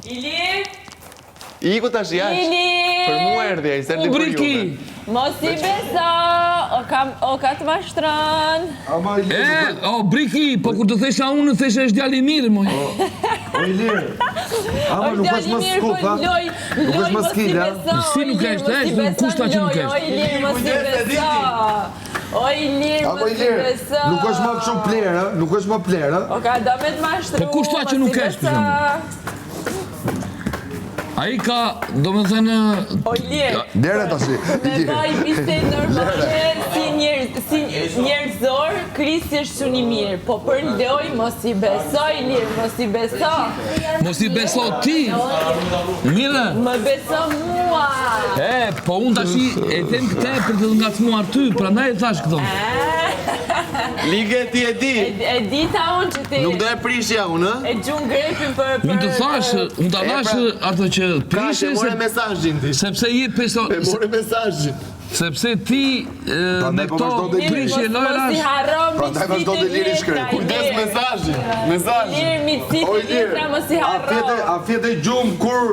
Ilir! Iku tash jashtë. Për mua erdhi ai, s'erdhi për ju. Mos i beso, o ka të mashtron. Briki, po kur të thesha unë, thesha është djali mirë, moj. O Ilir, ama nuk është më skup, ha? Nuk është më skil, ha? Si nuk është, kushta që nuk është. O Ilir, mos i beso. O Ilir, mos i beso. Nuk është më kështu plerë, ha? Nuk është më plerë, ha? O ka do me të mashtru, po kushta që nuk është, për shumë. A i ka, do me thënë... O Ilir, Lere të shi. me baj biste normale, si njerëzor, Kristi është shumë i mirë, po për loj, mos i beso, Ilir, mos i beso. Mos i beso ti, mire. Më beso mua. Po unë tash e them këte për të ngacmuar ty, pra ndaj e thash këto. Lige ti e di. E di ta unë që ti... Nuk do e prishja unë, E gjunë grepin për... Unë të thash, unë të thash ato që prishe... e more mesazhin ti. Sepse je peso... E more mesazhin. Sepse ti me këto prishje lojrash... Prandaj vazhdo të Iliri shkrej. Kujdes mesazhin. Ilir, mitësit e litra, mos i harro. A fjete gjumë kur...